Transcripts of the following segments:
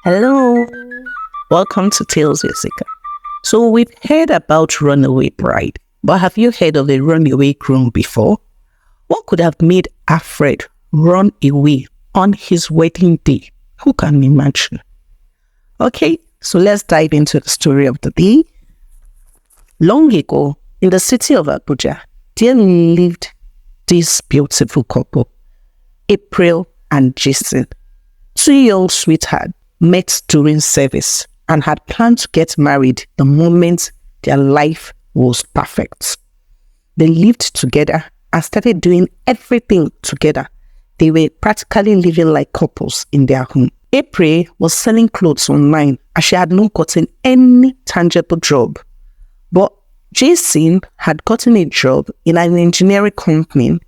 Hello, welcome to Tales with Zika. So we've heard about runaway bride, but have you heard of a runaway groom before? What could have made Alfred run away on his wedding day? Who can imagine? Okay, so let's dive into the story of the day. Long ago, in the city of Abuja, there lived this beautiful couple, April and Jason. Two young sweethearts met during service and had planned to get married the moment their life was perfect. They lived together and started doing everything together. They were practically living like couples in their home. April was selling clothes online as she had not gotten any tangible job. But Jason had gotten a job in an engineering company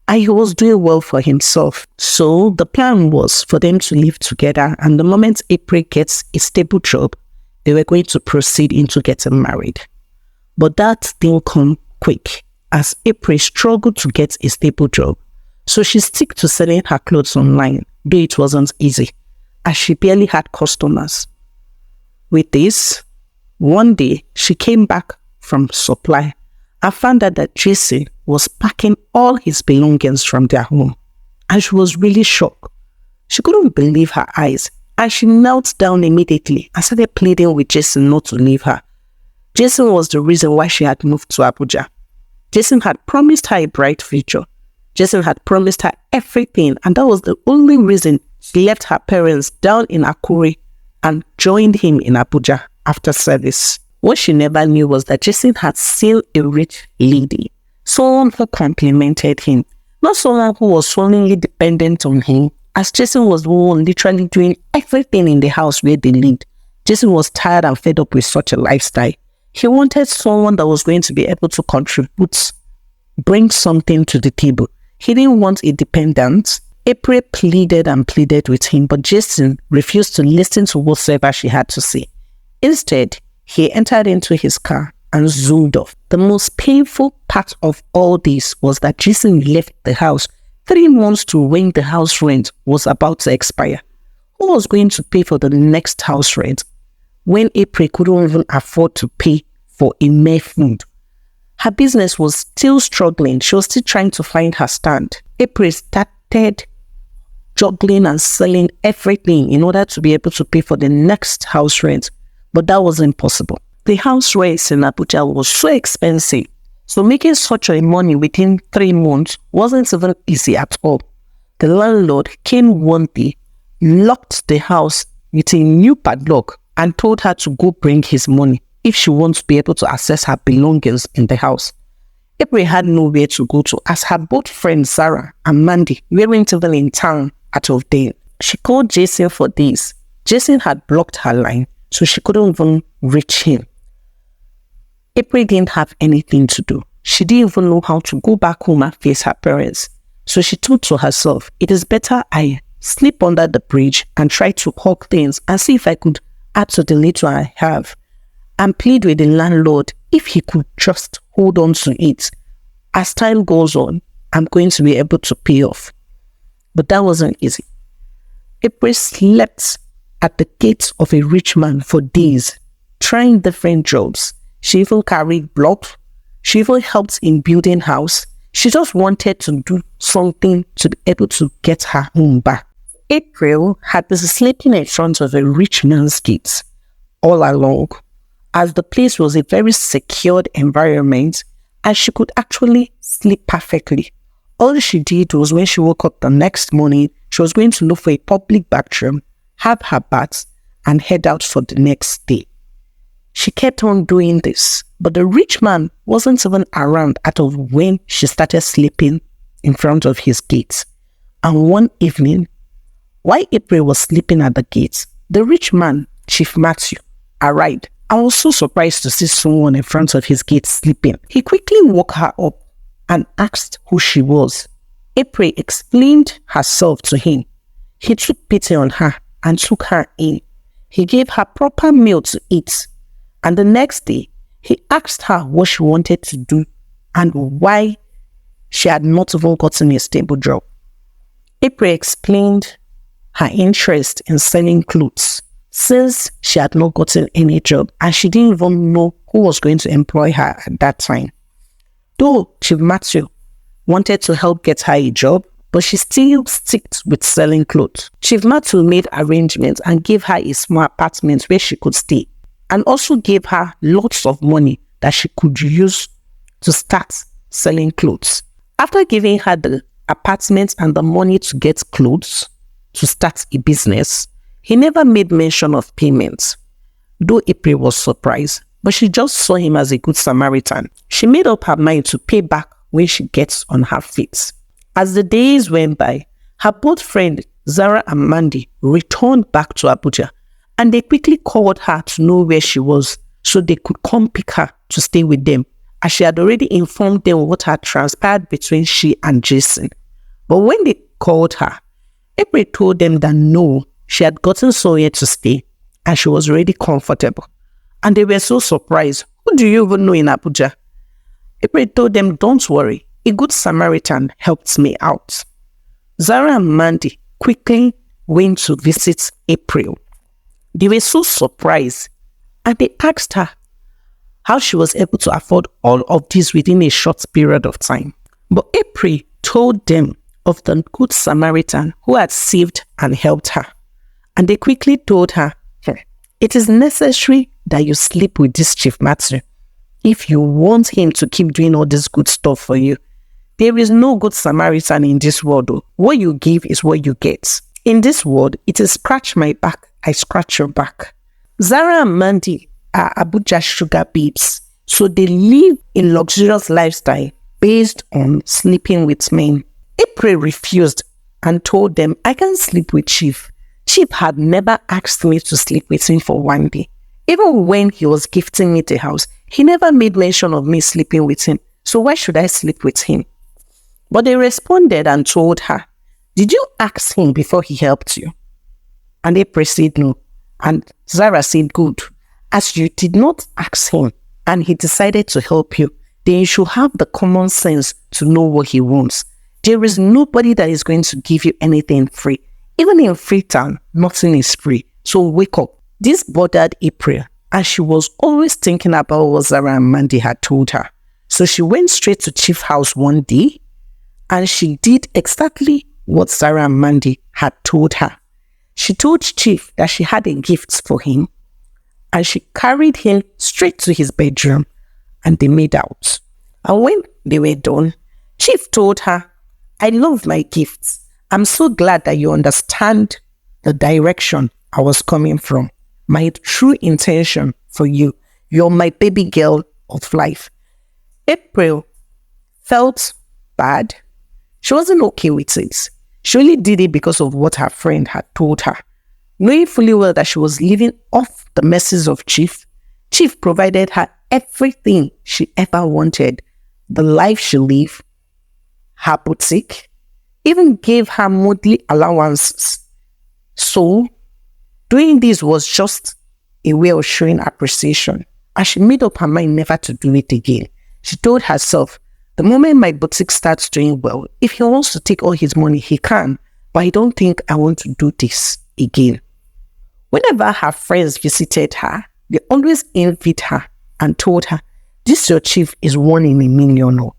and he was doing well for himself. So the plan was for them to live together, and the moment April gets a stable job, they were going to proceed into getting married. But that didn't come quick as April struggled to get a stable job. So she stuck to selling her clothes online, though it wasn't easy, as she barely had customers. With this, one day she came back from supply and found out that Jason was packing all his belongings from their home. And she was really shocked. She couldn't believe her eyes, and she knelt down immediately and started pleading with Jason not to leave her. Jason was the reason why she had moved to Abuja. Jason had promised her a bright future. Jason had promised her everything, and that was the only reason she left her parents down in Akure and joined him in Abuja after service. What she never knew was that Jason had seen a rich lady, someone who complimented him, not someone who was solely dependent on him, as Jason was the one literally doing everything in the house where they lived. Jason was tired and fed up with such a lifestyle. He wanted someone that was going to be able to contribute, bring something to the table. He didn't want a dependent. April pleaded and pleaded with him, but Jason refused to listen to whatsoever she had to say. Instead, he entered into his car and zoomed off. The most painful part of all this was that Jason left the house 3 months to when the house rent was about to expire. Who was going to pay for the next house rent when April couldn't even afford to pay for a mere food? Her business was still struggling. She was still trying to find her stand. April started juggling and selling everything in order to be able to pay for the next house rent. But that wasn't possible. The house rent in Abuja was so expensive, so making such a money within 3 months wasn't even easy at all. The landlord came one day, locked the house with a new padlock, and told her to go bring his money if she wants to be able to access her belongings in the house. April had nowhere to go to as her both friends Sarah and Mandy weren't even in town at all day. She called Jason for days. Jason had blocked her line, so she couldn't even reach him. April didn't have anything to do. She didn't even know how to go back home and face her parents. So she thought to herself, it is better I sleep under the bridge and try to hawk things and see if I could add to the little I have, and plead with the landlord if he could just hold on to it. As time goes on, I'm going to be able to pay off. But that wasn't easy. April slept at the gate of a rich man for days, trying different jobs. She even carried blocks. She even helped in building house. She just wanted to do something to be able to get her home back. April had been sleeping in front of a rich man's gate all along, as the place was a very secured environment and she could actually sleep perfectly. All she did was when she woke up the next morning, she was going to look for a public bathroom, have her bath, and head out for the next day. She kept on doing this, but the rich man wasn't even around at all when she started sleeping in front of his gate. And one evening, while April was sleeping at the gate, the rich man, Chief Matthew, arrived. I was so surprised to see someone in front of his gate sleeping. He quickly woke her up and asked who she was. April explained herself to him. He took pity on her and took her in. He gave her proper meal to eat. And the next day, he asked her what she wanted to do and why she had not even gotten a stable job. April explained her interest in selling clothes since she had not gotten any job and she didn't even know who was going to employ her at that time. Though Chief Matthew wanted to help get her a job, but she still sticked with selling clothes. Chief Matthew made arrangements and gave her a small apartment where she could stay, and also gave her lots of money that she could use to start selling clothes. After giving her the apartment and the money to get clothes to start a business, he never made mention of payments. Though April was surprised, but she just saw him as a good Samaritan. She made up her mind to pay back when she gets on her feet. As the days went by, her both friend Zara and Mandy returned back to Abuja, and they quickly called her to know where she was so they could come pick her to stay with them, as she had already informed them what had transpired between she and Jason. But when they called her, April told them that no, she had gotten somewhere to stay and she was already comfortable. And they were so surprised. Who do you even know in Abuja? April told them, don't worry, a good Samaritan helped me out. Zara and Mandy quickly went to visit April. They were so surprised and they asked her how she was able to afford all of this within a short period of time. But April told them of the good Samaritan who had saved and helped her. And they quickly told her, it is necessary that you sleep with this Chief Matthew if you want him to keep doing all this good stuff for you. There is no good Samaritan in this world, though. What you give is what you get. In this world, it is scratch my back, I scratch your back. Zara and Mandy are Abuja sugar babes, so they live a luxurious lifestyle based on sleeping with men. April refused and told them, I can't sleep with Chief. Chief had never asked me to sleep with him for one day. Even when he was gifting me the house, he never made mention of me sleeping with him. So why should I sleep with him? But they responded and told her, did you ask him before he helped you? And April said no. And Zara said, good. As you did not ask him and he decided to help you, then you should have the common sense to know what he wants. There is nobody that is going to give you anything free. Even in Freetown, nothing is free. So wake up. This bothered April, and she was always thinking about what Zara and Mandy had told her. So she went straight to Chief's house one day, and she did exactly what Zara and Mandy had told her. She told Chief that she had a gift for him, and she carried him straight to his bedroom, and they made out. And when they were done, Chief told her, I love my gifts. I'm so glad that you understand the direction I was coming from. My true intention for you. You're my baby girl of life. April felt bad. She wasn't okay with it. She only did it because of what her friend had told her. Knowing fully well that she was living off the messes of Chief, Chief provided her everything she ever wanted. The life she lived, her boutique, even gave her monthly allowances. So, doing this was just a way of showing appreciation. And she made up her mind never to do it again. She told herself, the moment my boutique starts doing well, if he wants to take all his money, he can. But I don't think I want to do this again. Whenever her friends visited her, they always envied her and told her, this your Chief is one in a million.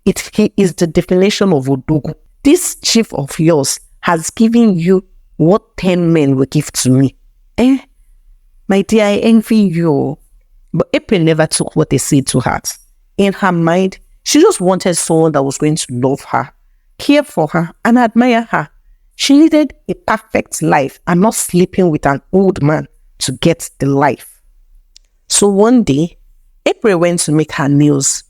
He is the definition of Odogu. This Chief of yours has given you what 10 men will give to me. My dear, I envy you. But April never took what they said to heart. In her mind, she just wanted someone that was going to love her, care for her, and admire her. She needed a perfect life and not sleeping with an old man to get the life. So one day, April went to make her nails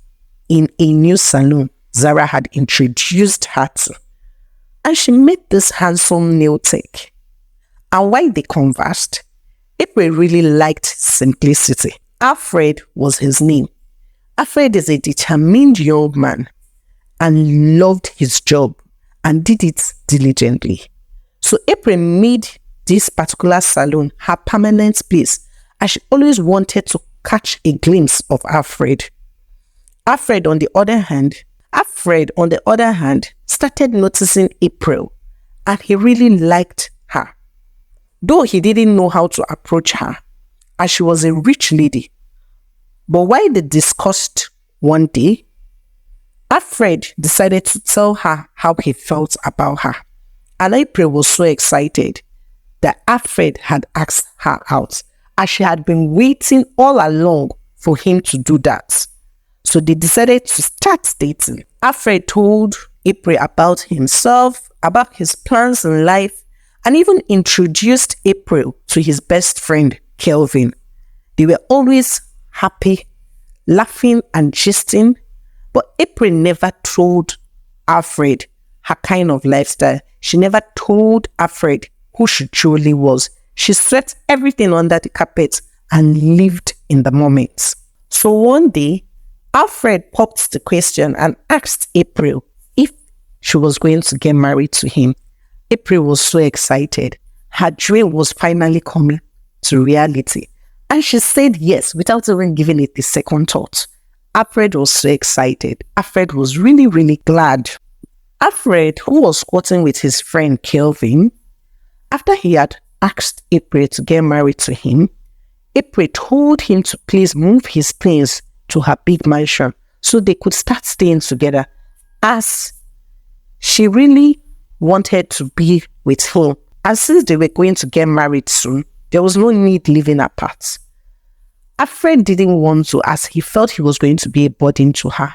in a new salon Zara had introduced her to. And she met this handsome nail tech. And while they conversed, April really liked simplicity. Alfred was his name. Alfred is a determined young man and loved his job and did it diligently. So April made this particular salon her permanent place, and she always wanted to catch a glimpse of Alfred. Alfred, on the other hand, started noticing April, and he really liked her. though he didn't know how to approach her, as she was a rich lady. But while they discussed one day, Alfred decided to tell her how he felt about her. And April was so excited that Alfred had asked her out, as she had been waiting all along for him to do that. So they decided to start dating. Alfred told April about himself, about his plans in life, and even introduced April to his best friend, Kelvin. They were always happy, laughing and gisting, but April never told Alfred her kind of lifestyle. She never told Alfred who she truly was. She swept everything under the carpet and lived in the moment. So one day, Alfred popped the question and asked April if she was going to get married to him. April was so excited. Her dream was finally coming to reality. And she said yes without even giving it a second thought. Alfred was so excited. Alfred was really, really glad. Alfred, who was courting with his friend Kelvin, after he had asked April to get married to him, April told him to please move his things to her big mansion so they could start staying together, as she really wanted to be with him. And since they were going to get married soon, there was no need living apart. Alfred didn't want to, as he felt he was going to be a burden to her.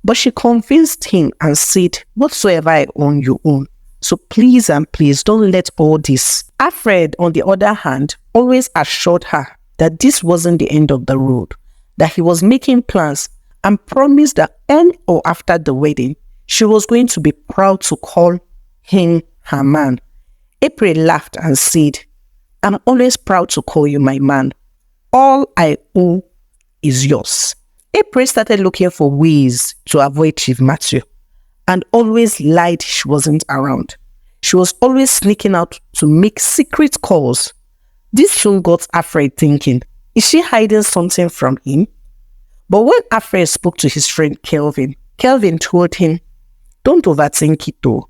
But she convinced him and said, whatsoever I own, you own. So please and please don't let all this. Alfred, on the other hand, always assured her that this wasn't the end of the road, that he was making plans, and promised that on or after the wedding, she was going to be proud to call him her man. April laughed and said, I'm always proud to call you my man. All I own is yours. April started looking for ways to avoid Chief Matthew and always lied she wasn't around. She was always sneaking out to make secret calls. This soon got Alfred thinking, is she hiding something from him? But when Alfred spoke to his friend Kelvin, Kelvin told him, don't overthink it though.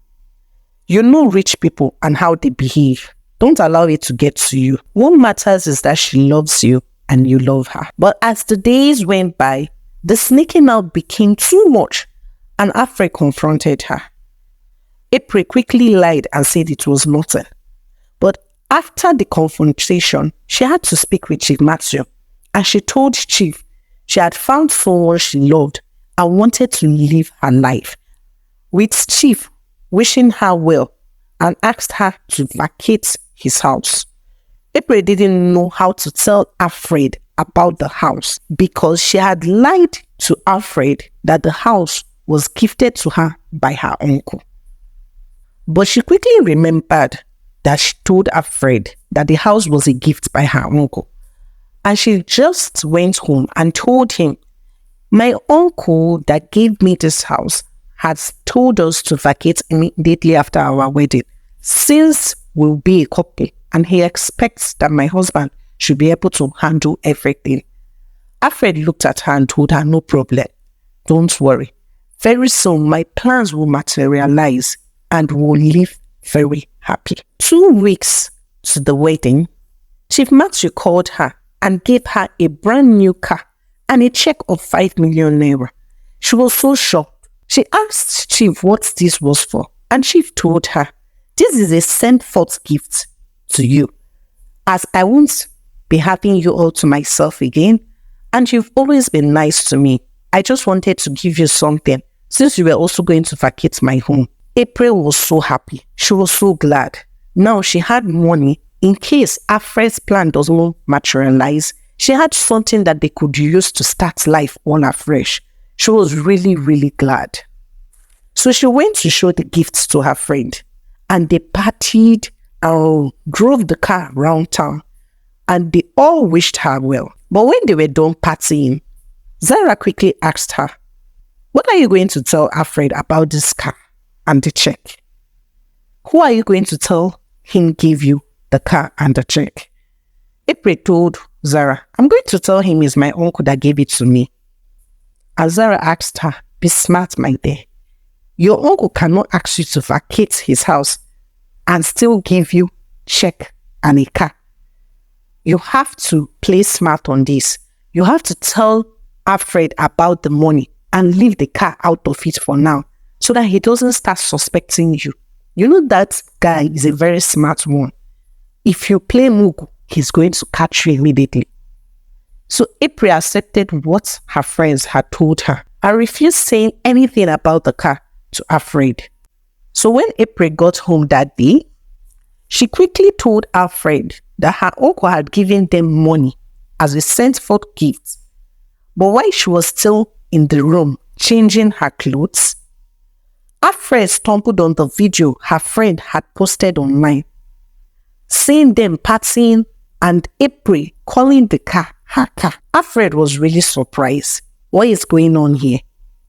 You know rich people and how they behave. Don't allow it to get to you. What matters is that she loves you and you love her. But as the days went by, the sneaking out became too much and Alfred confronted her. April quickly lied and said it was nothing. But after the confrontation, she had to speak with Chief Matthew, and she told Chief she had found someone she loved and wanted to live her life, with Chief wishing her well and asked her to vacate his house. April didn't know how to tell Alfred about the house because she had lied to Alfred that the house was gifted to her by her uncle. But she quickly remembered that she told Alfred that the house was a gift by her uncle. And she just went home and told him, my uncle that gave me this house has told us to vacate immediately after our wedding, since we'll be a couple, and he expects that my husband should be able to handle everything. Alfred looked at her and told her, no problem. Don't worry. Very soon, my plans will materialize and we'll live very happy. 2 weeks to the wedding, Chief Matthew called her and gave her a brand new car and a check of 5 million naira. She was so shocked. She asked Chief what this was for, and Chief told her, this is a sent forth gift to you, as I won't be having you all to myself again, and you've always been nice to me. I just wanted to give you something, since you were also going to vacate my home. April was so happy. She was so glad. Now she had money in case Alfred's plan doesn't materialize. She had something that they could use to start life all afresh. She was really, really glad. So she went to show the gifts to her friend, and they partied and drove the car around town, and they all wished her well. But when they were done partying, Zara quickly asked her, what are you going to tell Alfred about this car and the check? Who are you going to tell him gave you the car and the check? April told Zara, I'm going to tell him it's my uncle that gave it to me. And Zara asked her, be smart, my dear. Your uncle cannot ask you to vacate his house and still give you check and a car. You have to play smart on this. You have to tell Alfred about the money and leave the car out of it for now so that he doesn't start suspecting you. You know that guy is a very smart one. If you play Mugu, he's going to catch you immediately. So April accepted what her friends had told her and refused saying anything about the car to Alfred. So when April got home that day, she quickly told Alfred that her uncle had given them money as a sent-forth gift. But while she was still in the room changing her clothes, Alfred stumbled on the video her friend had posted online, seeing them partying and April calling the car her car. Alfred was really surprised. What is going on here?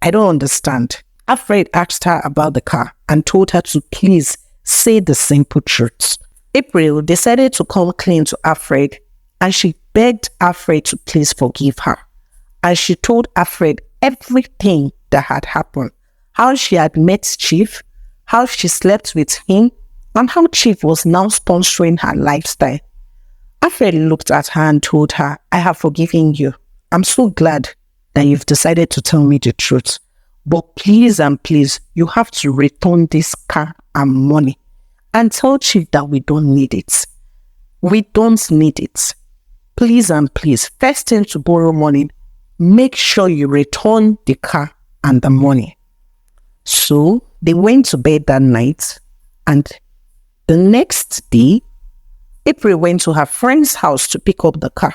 I don't understand. Alfred asked her about the car and told her to please say the simple truth. April decided to come clean to Alfred and she begged Alfred to please forgive her. And she told Alfred everything that had happened. How she had met Chief, how she slept with him, and how Chief was now sponsoring her lifestyle. Alfred looked at her and told her, I have forgiven you. I'm so glad that you've decided to tell me the truth. But please and please, you have to return this car and money and tell Chief that we don't need it. We don't need it. Please and please, first thing to borrow money, make sure you return the car and the money. So they went to bed that night, and the next day, April went to her friend's house to pick up the car.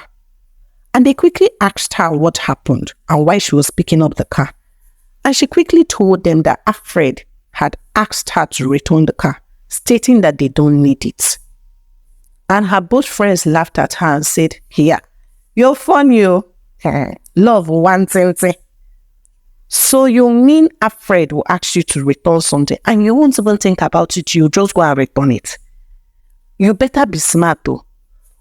And they quickly asked her what happened and why she was picking up the car. And she quickly told them that Alfred had asked her to return the car, stating that they don't need it. And her both friends laughed at her and said, "Here, you're funny, oh. Love one thing. So you mean Alfred will ask you to return something and you won't even think about it, you just go and return it? You better be smart though.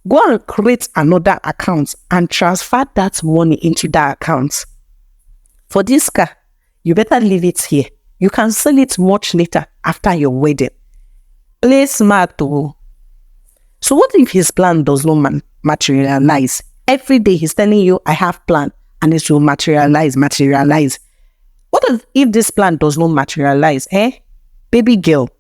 Go and create another account and transfer that money into that account. For this car, you better leave it here. You can sell it much later after your wedding. Play smart though." So what if his plan does not materialize? Every day he's telling you, I have plan and it will materialize. What if this plan does not materialize? Baby girl,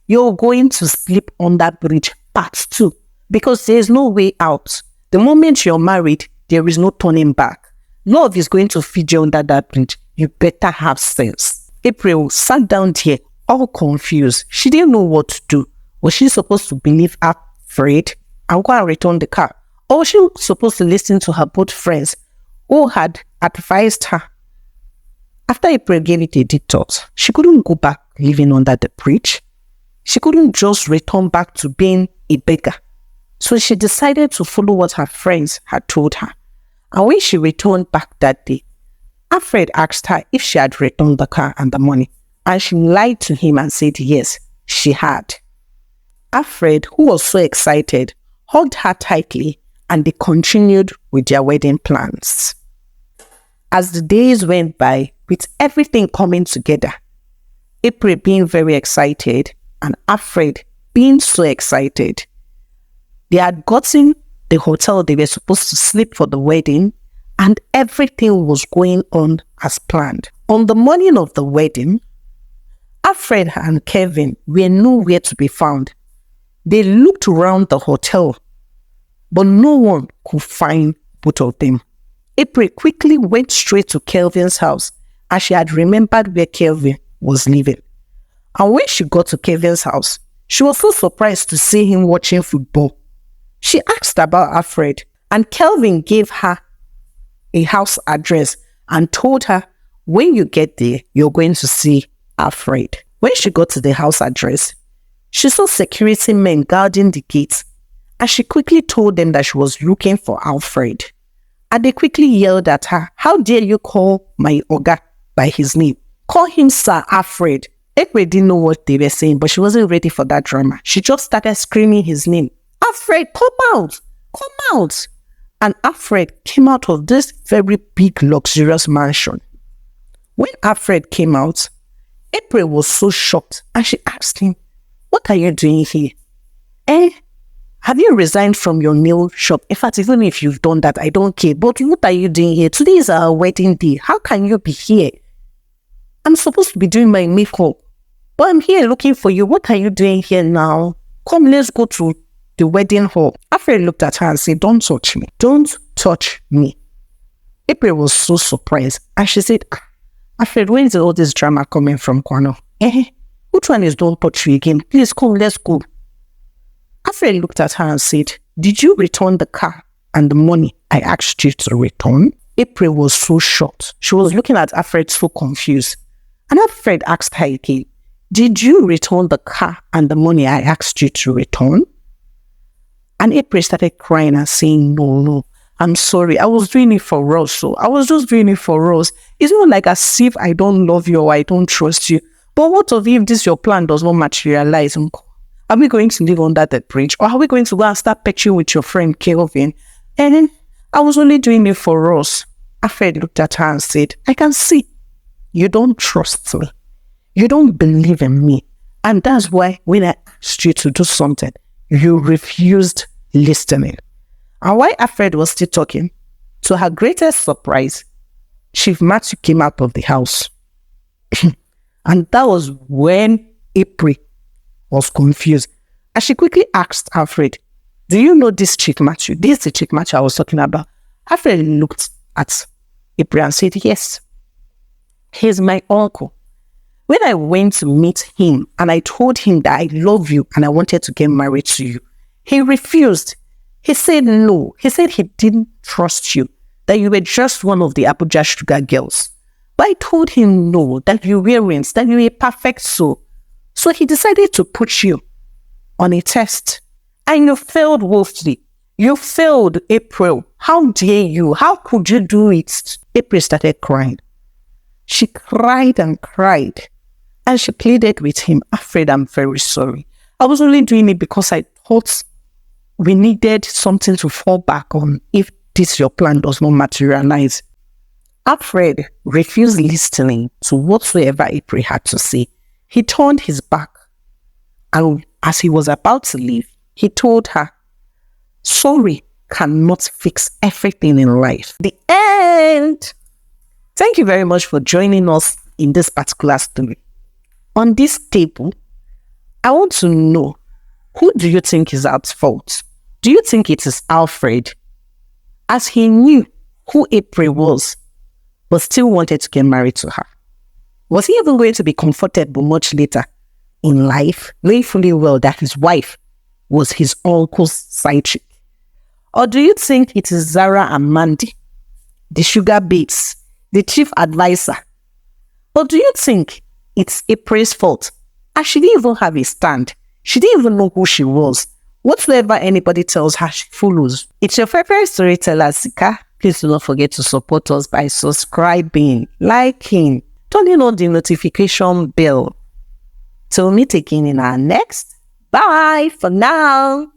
you're going to sleep on that bridge part 2 because there's no way out. The moment you're married, there is no turning back. Love is going to feed you under that bridge. You better have sense. April sat down here all confused. She didn't know what to do. Was she supposed to believe Alfred and go and return the car? Or was she supposed to listen to her both friends who had advised her? After April gave it a deep thought, she couldn't go back living under the bridge. She couldn't just return back to being a beggar. So she decided to follow what her friends had told her. And when she returned back that day, Alfred asked her if she had returned the car and the money. And she lied to him and said yes, she had. Alfred, who was so excited, hugged her tightly and they continued with their wedding plans. As the days went by, with everything coming together, April being very excited and Alfred being so excited, they had gotten the hotel they were supposed to sleep for the wedding and everything was going on as planned. On the morning of the wedding, Alfred and Kevin were nowhere to be found. They looked around the hotel, but no one could find both of them. April quickly went straight to Kelvin's house as she had remembered where Kelvin was living. And when she got to Kelvin's house, she was so surprised to see him watching football. She asked about Alfred and Kelvin gave her a house address and told her, when you get there, you're going to see Alfred. When she got to the house address, she saw security men guarding the gates and she quickly told them that she was looking for Alfred. And they quickly yelled at her, "How dare you call my Oga by his name? Call him Sir Alfred." April didn't know what they were saying, but she wasn't ready for that drama. She just started screaming his name. "Alfred, come out! Come out!" And Alfred came out of this very big, luxurious mansion. When Alfred came out, April was so shocked and she asked him, "What are you doing here?" Have you resigned from your nail shop? In fact, even if you've done that, I don't care. But what are you doing here? Today is our wedding day. How can you be here? I'm supposed to be doing my makeup, but I'm here looking for you. What are you doing here now? Come, let's go to the wedding hall. Alfred looked at her and said, don't touch me. Don't touch me. April was so surprised. And she said, Alfred, where is all this drama coming from, Kwano? Which one is don't touch you again? Please come, let's go. Alfred looked at her and said, did you return the car and the money I asked you to return? April was so shocked. She was looking at Alfred so confused. And Alfred asked her again, did you return the car and the money I asked you to return? And April started crying and saying, no, I'm sorry. I was doing it for us. So I was just doing it for us. It's not like as if I don't love you or I don't trust you. But what of if this your plan does not materialize? Are we going to live under that bridge? Or are we going to go and start picturing with your friend Kelvin? And then I was only doing it for us. Alfred looked at her and said, I can see you don't trust me. You don't believe in me. And that's why when I asked you to do something, you refused listening. And while Alfred was still talking, to her greatest surprise, Chief Matthew came out of the house. And that was when April was confused. And she quickly asked Alfred, do you know this Chief Matthew? This is the Chief Matthew I was talking about. Alfred looked at April and said, yes, he's my uncle. When I went to meet him and I told him that I love you and I wanted to get married to you, he refused. He said no. He said he didn't trust you, that you were just one of the Abuja sugar girls. But I told him no, that you were rings, that you were a perfect soul. So he decided to put you on a test. And you failed woefully. You failed, April. How dare you? How could you do it? April started crying. She cried and cried. And she pleaded with him, Alfred, I'm very sorry. I was only doing it because I thought we needed something to fall back on if this your plan does not materialize. Alfred refused listening to whatsoever April had to say. He turned his back, and as he was about to leave, he told her, sorry cannot fix everything in life. The end. Thank you very much for joining us in this particular story. On this table, I want to know, who do you think is at fault? Do you think it is Alfred, as he knew who April was, but still wanted to get married to her? Was he even going to be comfortable much later in life, knowing fully well that his wife was his uncle's side chick? Or do you think it is Zara and Mandy, the sugar babes, the chief advisor? Or do you think it's April's fault, as she didn't even have a stand? She didn't even know who she was. Whatsoever anybody tells her, she follows. It's your favorite storyteller, Zika. Please do not forget to support us by subscribing, liking, turning on the notification bell. Till we meet again in our next. Bye for now.